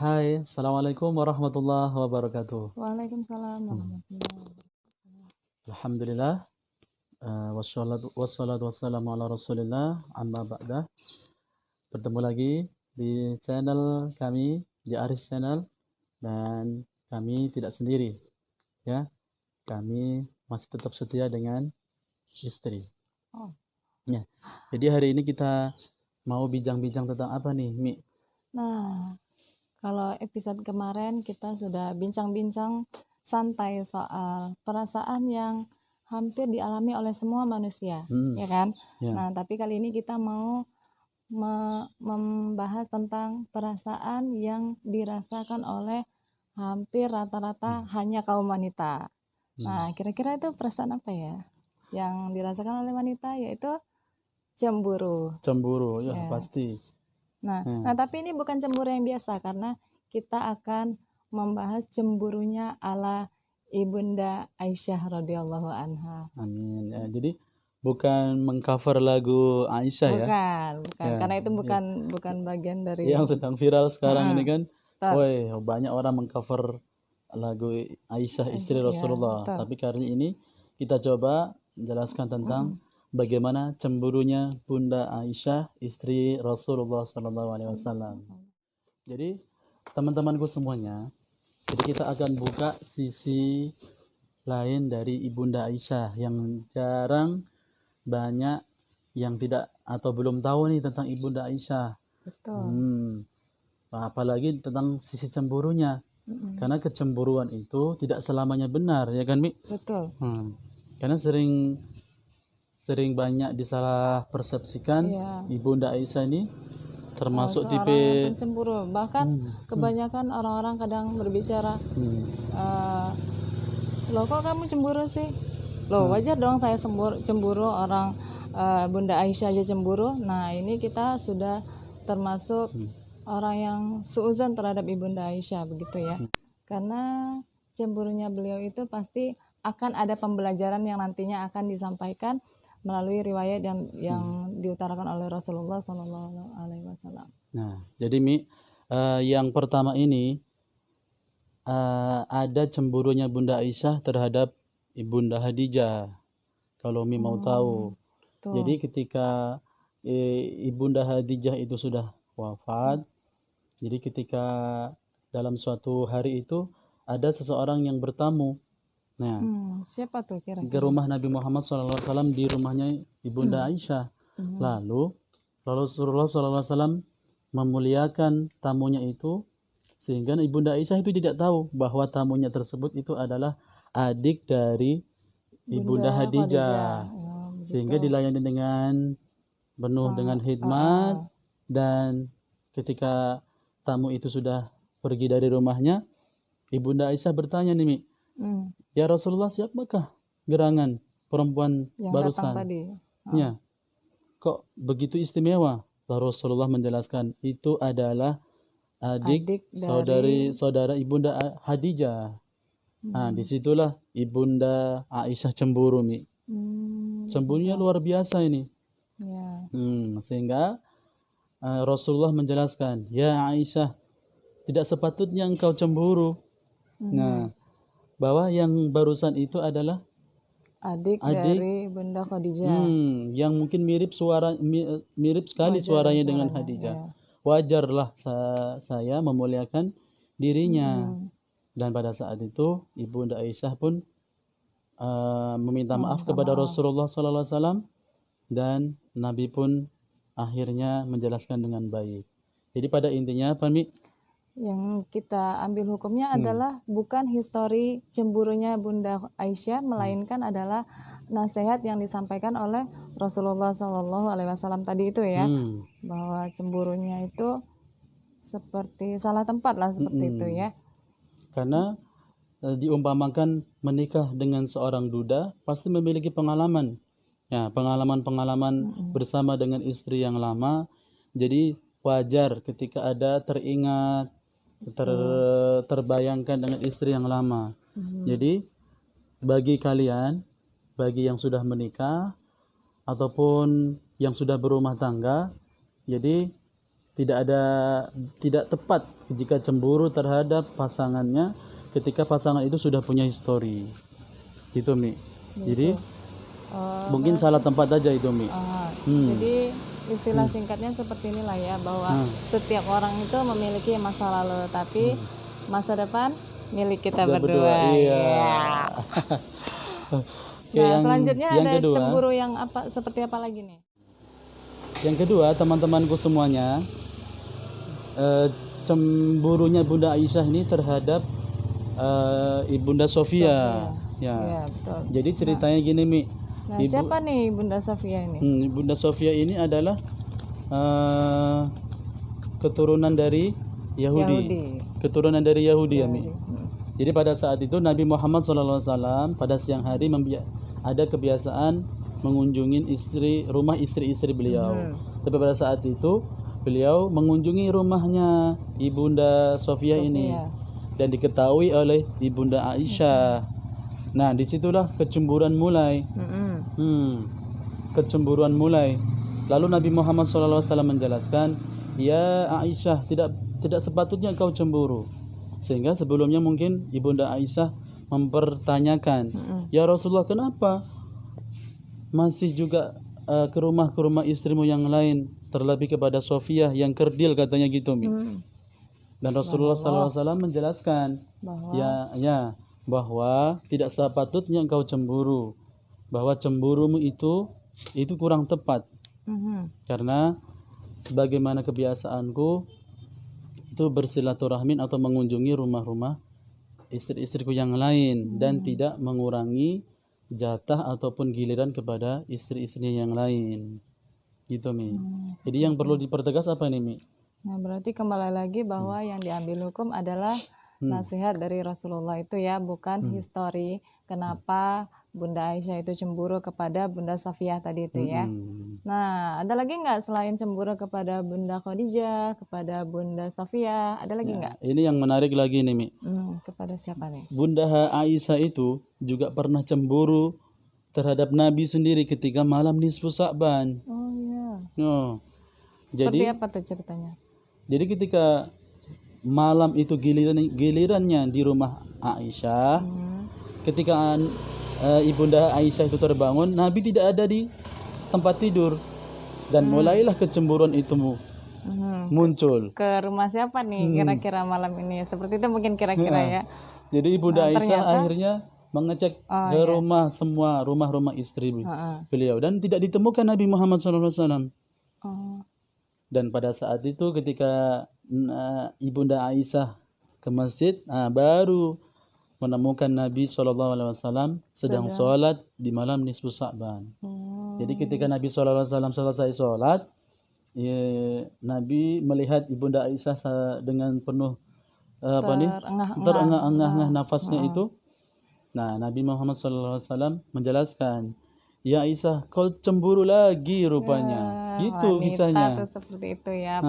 Hai, Assalamualaikum warahmatullahi wabarakatuh. Waalaikumsalam warahmatullahi wabarakatuh. Alhamdulillah, wassalatu wassalamu ala rasulillah, amma ba'dah. Bertemu lagi di channel kami, di Aris Channel, dan kami tidak sendiri, ya. Kami masih tetap setia dengan istri. Oh, Ya, jadi hari ini kita mau bincang-bincang tentang apa nih, Mi? nah, kalau episode kemarin kita sudah bincang-bincang santai soal perasaan yang hampir dialami oleh semua manusia, Hmm, ya kan? ya. Nah, tapi kali ini kita mau membahas tentang perasaan yang dirasakan oleh hampir rata-rata hanya kaum wanita. Nah, Hmm. kira-kira itu perasaan apa ya yang dirasakan oleh wanita, yaitu cemburu. Cemburu, ya Ya. pasti. Nah, tapi ini bukan cemburu yang biasa karena kita akan membahas cemburunya ala Ibunda Aisyah radhiyallahu anha. Amin. Ya, jadi bukan mengcover lagu Aisyah ya. Bukan, Ya, karena itu ya. bukan bagian dari. Yang sedang viral sekarang Heeh, ini kan. betul. Woi, banyak orang mengcover lagu Aisyah istri Ya, Rasulullah. betul. Tapi kali ini kita coba menjelaskan tentang bagaimana cemburunya Bunda Aisyah istri Rasulullah Sallallahu Alaihi Wasallam. Jadi teman-temanku semuanya, jadi kita akan buka sisi lain dari Ibunda Aisyah yang jarang banyak yang tidak atau belum tahu nih tentang Ibunda Aisyah. Betul. Apalagi tentang sisi cemburunya. Karena kecemburuan itu tidak selamanya benar, ya kan, Mi? Betul. Karena sering banyak disalah persepsikan Iya. Ibunda Aisyah ini termasuk Seorang tipe pencemburu. Bahkan kebanyakan orang-orang kadang berbicara, loh kok kamu cemburu sih? Loh wajar dong saya cemburu, orang Bunda Aisyah aja cemburu. Nah ini kita sudah termasuk orang yang suuzon terhadap Ibunda Aisyah, begitu ya. Karena cemburunya beliau itu pasti akan ada pembelajaran yang nantinya akan disampaikan melalui riwayat yang diutarakan oleh Rasulullah Shallallahu Alaihi Wasallam. Nah, jadi Mi, yang pertama ini ada cemburunya Bunda Aisyah terhadap Ibunda Khadijah. Kalau Mi mau tahu. Tuh. Jadi ketika Ibunda Khadijah itu sudah wafat, jadi ketika dalam suatu hari itu ada seseorang yang bertamu. Nah, Siapa tuh ke kira-kira? rumah Nabi Muhammad SAW di rumahnya Ibunda Aisyah. Lalu Rasulullah SAW memuliakan tamunya itu sehingga Ibunda Aisyah itu tidak tahu bahwa tamunya tersebut itu adalah adik dari Ibunda Bunda Khadijah. Ya, Sehingga begitu. dilayani dengan penuh dengan hikmat dan ketika tamu itu sudah pergi dari rumahnya, Ibunda Aisyah bertanya nih, Mi, ya Rasulullah, siapakah gerangan perempuan Yang datang barusan? tadi. Ya, kok begitu istimewa? Lalu Rasulullah menjelaskan, itu adalah adik saudara Ibunda Khadijah. Nah, disitulah Ibunda Aisyah cemburu, Mi. Cemburunya luar biasa ini. Ya. Sehingga Rasulullah menjelaskan, ya Aisyah, tidak sepatutnya engkau cemburu. Nah, bahwa yang barusan itu adalah adik dari Bunda Khadijah. Yang mungkin mirip sekali suaranya dengan Khadijah. Ya. Wajarlah saya memuliakan dirinya. Dan pada saat itu Ibunda Aisyah pun meminta maaf kepada Rasulullah SAW dan Nabi pun akhirnya menjelaskan dengan baik. Jadi pada intinya apa, Mi? Yang kita ambil hukumnya adalah bukan histori cemburunya Bunda Aisyah, melainkan adalah nasihat yang disampaikan oleh Rasulullah Shallallahu Alaihi Wasallam tadi itu ya, bahwa cemburunya itu seperti salah tempat lah, seperti itu ya. Karena diumpamakan menikah dengan seorang duda pasti memiliki pengalaman. Ya, pengalaman-pengalaman bersama dengan istri yang lama. Jadi wajar ketika ada teringat terbayangkan dengan istri yang lama. Jadi bagi kalian, bagi yang sudah menikah ataupun yang sudah berumah tangga, jadi tidak tepat jika cemburu terhadap pasangannya ketika pasangan itu sudah punya histori. Itu Mi. Jadi mungkin salah tempat aja itu Mi. Jadi istilah singkatnya seperti inilah ya, bahwa setiap orang itu memiliki masa lalu, tapi masa depan milik kita berdua. Iya. Nah, selanjutnya ada kedua, cemburu yang seperti apa lagi nih? Yang kedua, teman-temanku semuanya, cemburunya Bunda Aisyah ini terhadap Ibunda Sofia. Ya, betul. Jadi ceritanya gini Mi. Nah, siapa nih Bunda Sofia ini? Bunda Sofia ini adalah keturunan dari Yahudi. Keturunan dari Yahudi ya Mi. Jadi pada saat itu Nabi Muhammad SAW pada siang hari ada kebiasaan mengunjungi rumah istri-istri beliau. Tapi pada saat itu beliau mengunjungi rumahnya Ibunda Sofia ini dan diketahui oleh Ibunda Aisyah. Nah, disitulah kecemburuan mulai. Kecemburuan mulai. Lalu Nabi Muhammad SAW menjelaskan, ya Aisyah, tidak sepatutnya kau cemburu. Sehingga sebelumnya mungkin Ibunda Aisyah mempertanyakan, ya Rasulullah, kenapa masih juga ke rumah istrimu yang lain, terlebih kepada Sofia yang kerdil katanya gitu Mi. Dan Rasulullah SAW menjelaskan bahwa tidak sepatutnya engkau cemburu, bahwa cemburumu itu kurang tepat. Karena sebagaimana kebiasaanku itu bersilaturahmi atau mengunjungi rumah-rumah istri-istriku yang lain dan tidak mengurangi jatah ataupun giliran kepada istri-istrinya yang lain. Gitu Mi. Jadi yang perlu dipertegas apa nih Mi? Nah, berarti kembali lagi bahwa yang diambil hukum adalah nasihat dari Rasulullah itu ya, bukan histori kenapa Bunda Aisyah itu cemburu kepada Bunda Safiyah tadi itu ya. Nah, ada lagi nggak selain cemburu kepada Bunda Khadijah, kepada Bunda Safiyah, ada lagi nggak? Ini yang menarik lagi nih Mi. Kepada siapa nih? Bunda Aisyah itu juga pernah cemburu terhadap Nabi sendiri ketika malam nisfu Sa'ban. Oh iya. Jadi seperti apa tuh ceritanya? Jadi ketika malam itu gilirannya di rumah Aisyah, ketika Ibunda Aisyah itu terbangun, Nabi tidak ada di tempat tidur dan mulailah kecemburuan itu muncul. Ke rumah siapa nih kira-kira malam ini? Seperti itu mungkin kira-kira ya. Jadi Ibunda Aisyah akhirnya mengecek ke rumah-rumah istri beliau dan tidak ditemukan Nabi Muhammad SAW. Dan pada saat itu ketika Ibunda Aisyah ke masjid, baru menemukan Nabi SAW sedang sholat di malam nisfu Sa'ban. Jadi ketika Nabi SAW selesai sholat, Nabi melihat Ibunda Aisyah dengan penuh terengah-engah nafasnya itu. Nah, Nabi Muhammad SAW menjelaskan, ya Aisyah, kau cemburu lagi rupanya. Itu kisahnya. Tuh seperti itu ya.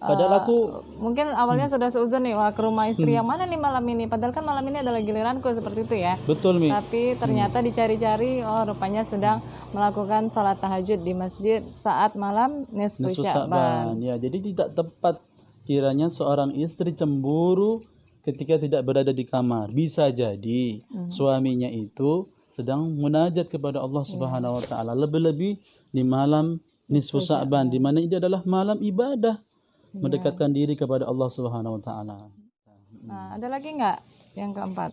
Padahal aku mungkin awalnya sudah seuzon nih, ke rumah istri yang mana nih malam ini. Padahal kan malam ini adalah giliranku, seperti itu ya. Betul Mi. Tapi ternyata dicari-cari, rupanya sedang melakukan salat tahajud di masjid saat malam nisfu Sya'ban. Ya, jadi tidak tepat kiranya seorang istri cemburu ketika tidak berada di kamar. Bisa jadi suaminya itu sedang munajat kepada Allah Subhanahu wa taala, lebih-lebih di malam nisfu Sya'ban, di mana ini adalah malam ibadah, mendekatkan diri kepada Allah Subhanahu wa taala. Nah, ada lagi nggak yang keempat?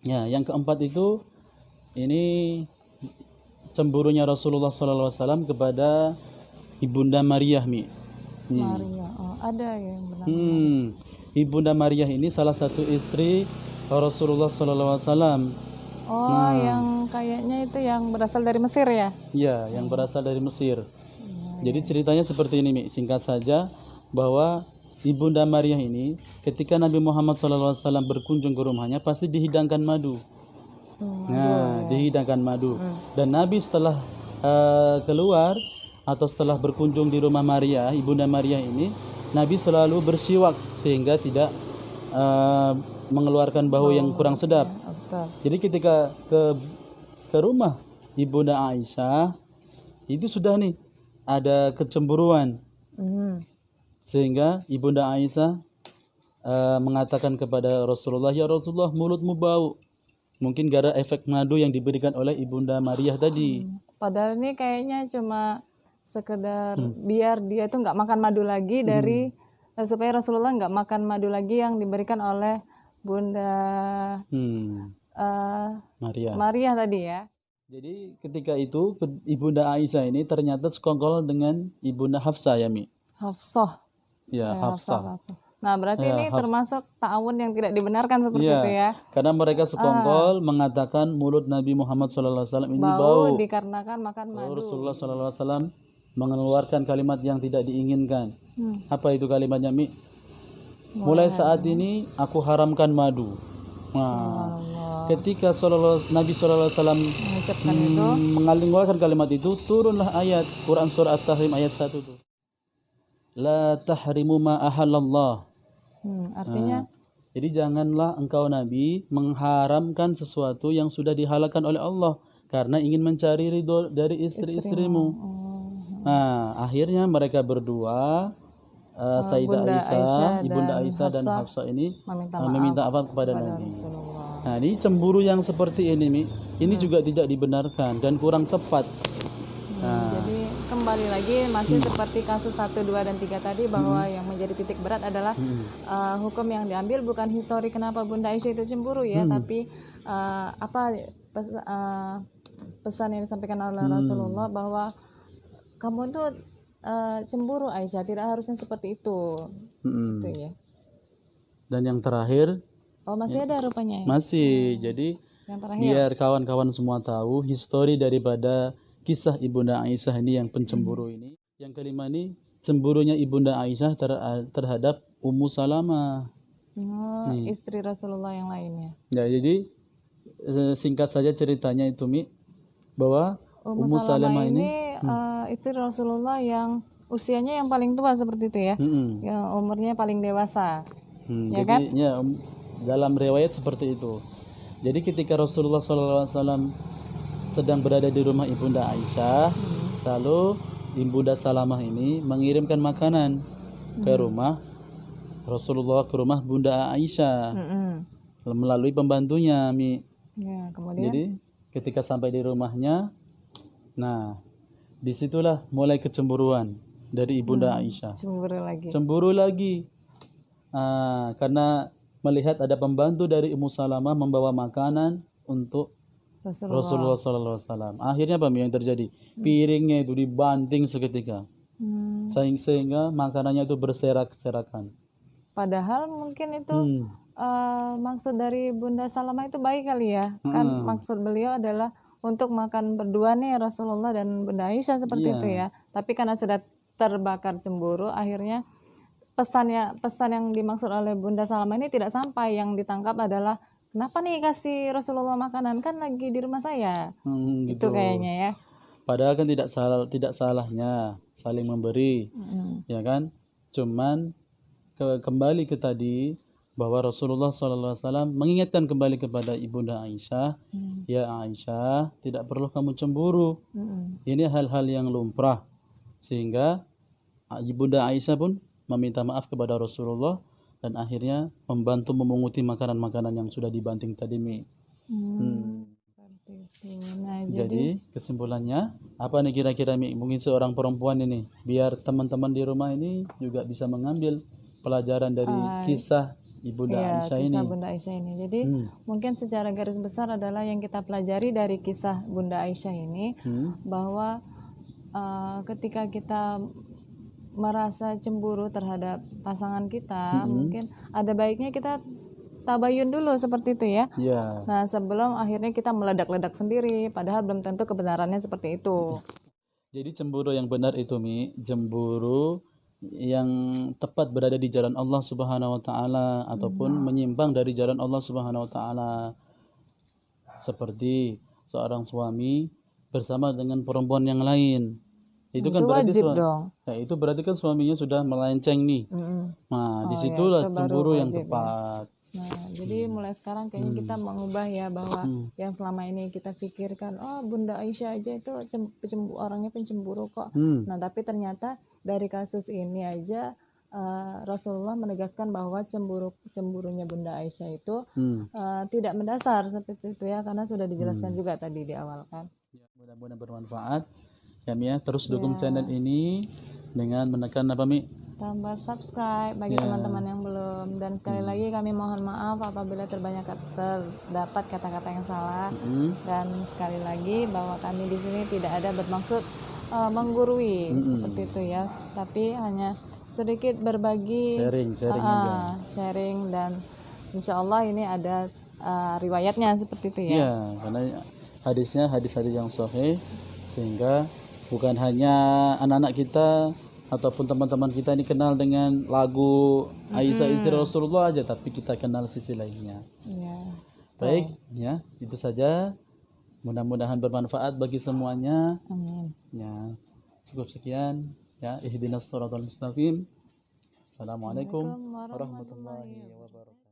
Ya, yang keempat itu ini cemburunya Rasulullah SAW kepada Ibunda Maryah Mi. Maria, ada yang benar. Ibunda Maryah ini salah satu istri Rasulullah SAW. Yang kayaknya itu yang berasal dari Mesir ya? Iya, yang berasal dari Mesir. Jadi ceritanya seperti ini Mi, singkat saja, bahwa Ibunda Maryah ini ketika Nabi Muhammad SAW berkunjung ke rumahnya pasti dihidangkan madu. Dihidangkan madu. Dan Nabi setelah keluar atau setelah berkunjung di rumah Maryah, Ibunda Maryah ini, Nabi selalu bersiwak sehingga tidak mengeluarkan bau yang kurang sedap. Jadi ketika ke rumah Ibunda Aisyah itu sudah nih ada kecemburuan Sehingga Ibunda Aisyah mengatakan kepada Rasulullah, "Ya Rasulullah, mulutmu bau." Mungkin gara efek madu yang diberikan oleh Ibunda Maria tadi. Padahal ini kayaknya cuma sekedar biar dia itu nggak makan madu lagi dari supaya Rasulullah nggak makan madu lagi yang diberikan oleh Bunda Maria. Maria tadi ya. Jadi ketika itu Ibunda Aisyah ini ternyata sekongkol dengan Ibunda Hafsah ya Mi. Hafsah. Ya, Hafsah. Nah, berarti Ya, ini termasuk ta'awun yang tidak dibenarkan seperti itu ya. Karena mereka sekongkol mengatakan mulut Nabi Muhammad SAW ini Bau bau. dikarenakan makan madu. Rasulullah SAW mengeluarkan kalimat yang tidak diinginkan. Apa itu kalimatnya Mi? Mulai saat ini aku haramkan madu. Nah, ketika Nabi SAW mengucapkan itu, mengeluarkan kalimat itu, turunlah ayat Quran surah At-Tahrim ayat 1 itu. La tahrimu ma ahallallah. Artinya jadi janganlah engkau Nabi mengharamkan sesuatu yang sudah dihalalkan oleh Allah karena ingin mencari ridho dari istri-istrimu. Nah, akhirnya mereka berdua Sayyidah Aisyah, Ibunda Aisyah dan Hafsah ini meminta apa kepada Nabi. Nah, ini cemburu yang seperti ini, Mi. Ini juga tidak dibenarkan dan kurang tepat. Jadi kembali lagi masih seperti kasus 1, 2, dan 3 tadi bahwa yang menjadi titik berat adalah hukum yang diambil bukan histori kenapa Bunda Aisyah itu cemburu ya, tapi pesan yang disampaikan oleh Rasulullah bahwa kamu itu cemburu Aisyah, tidak harusnya seperti itu. Gitu ya. Dan yang terakhir, masih ada rupanya ya? Masih. Jadi biar kawan-kawan semua tahu histori daripada kisah Ibunda Aisyah ini yang pencemburu ini. Yang kelima ini cemburunya Ibunda Aisyah terhadap Ummu Salamah. Istri Rasulullah yang lainnya. Ya, jadi singkat saja ceritanya itu Mi, bahwa Ummu Salamah ini istri Rasulullah yang usianya yang paling tua seperti itu ya, yang umurnya paling dewasa. Ya kan? Ya, dalam riwayat seperti itu. Jadi ketika Rasulullah SAW sedang berada di rumah Ibunda Aisyah, lalu Ibunda Salamah ini mengirimkan makanan ke rumah Rasulullah, ke rumah Bunda Aisyah melalui pembantunya Mi. Ya, kemudian? Jadi ketika sampai di rumahnya, nah disitulah mulai kecemburuan dari Ibunda Aisyah. Cemburu lagi. Karena melihat ada pembantu dari Ummu Salamah membawa makanan untuk Rasulullah SAW. Akhirnya apa yang terjadi? Piringnya itu dibanting seketika, sehingga makanannya itu berserak-serakan. Padahal mungkin itu maksud dari Bunda Salamah itu baik kali ya. Kan maksud beliau adalah untuk makan berdua nih Rasulullah dan Bunda Aisyah seperti itu ya. Tapi karena sudah terbakar cemburu, akhirnya pesan yang dimaksud oleh Bunda Salamah ini tidak sampai. Yang ditangkap adalah, kenapa nih kasih Rasulullah makanan, kan lagi di rumah saya. Gitu. Itu kayaknya ya. Padahal kan tidak salahnya saling memberi, ya kan? Cuman kembali ke tadi bahwa Rasulullah SAW mengingatkan kembali kepada Ibunda Aisyah, ya Aisyah, tidak perlu kamu cemburu. Ini hal-hal yang lumrah. Sehingga Ibunda Aisyah pun meminta maaf kepada Rasulullah dan akhirnya membantu memunguti makanan-makanan yang sudah dibanting tadi Mi. Nah, jadi kesimpulannya apa nih kira-kira Mi? Mungkin seorang perempuan ini biar teman-teman di rumah ini juga bisa mengambil pelajaran dari kisah Ibunda Aisyah ini. Kisah Bunda Aisyah ini. Jadi mungkin secara garis besar adalah yang kita pelajari dari kisah Bunda Aisyah ini bahwa ketika kita merasa cemburu terhadap pasangan kita, mungkin ada baiknya kita tabayun dulu seperti itu ya. Nah, sebelum akhirnya kita meledak-ledak sendiri, padahal belum tentu kebenarannya seperti itu. Jadi cemburu yang benar itu Mi, cemburu yang tepat berada di jalan Allah Subhanahu wa taala ataupun menyimpang dari jalan Allah Subhanahu wa taala. Seperti seorang suami bersama dengan perempuan yang lain. Itu kan berarti wajib dong. Ya, itu berarti kan suaminya sudah melenceng nih. Nah, disitulah cemburu yang tepat. Nah, jadi mulai sekarang kayaknya kita mengubah ya bahwa yang selama ini kita pikirkan, Bunda Aisyah aja itu orangnya pencemburu kok. Nah, tapi ternyata dari kasus ini aja Rasulullah menegaskan bahwa cemburunya Bunda Aisyah itu tidak mendasar seperti itu ya, karena sudah dijelaskan juga tadi di awal kan. Ya, mudah-mudahan bermanfaat. Kami ya terus dukung Ya. channel ini dengan menekan apa Mi? Tombol subscribe bagi Ya. teman-teman yang belum, dan sekali lagi kami mohon maaf apabila terdapat kata-kata yang salah, dan sekali lagi bahwa kami di sini tidak ada bermaksud menggurui seperti itu ya, tapi hanya sedikit berbagi, sharing dan insya Allah ini ada riwayatnya seperti itu ya. Iya, karena hadisnya hadis-hadis yang sahih, sehingga bukan hanya anak-anak kita ataupun teman-teman kita ini kenal dengan lagu Aisyah istri Rasulullah aja, tapi kita kenal sisi lainnya. Iya. Baik, ya itu saja. Mudah-mudahan bermanfaat bagi semuanya. Amin. Ya, cukup sekian. Ya, ihdinas shiratal mustaqim. Assalamualaikum warahmatullahi wabarakatuh.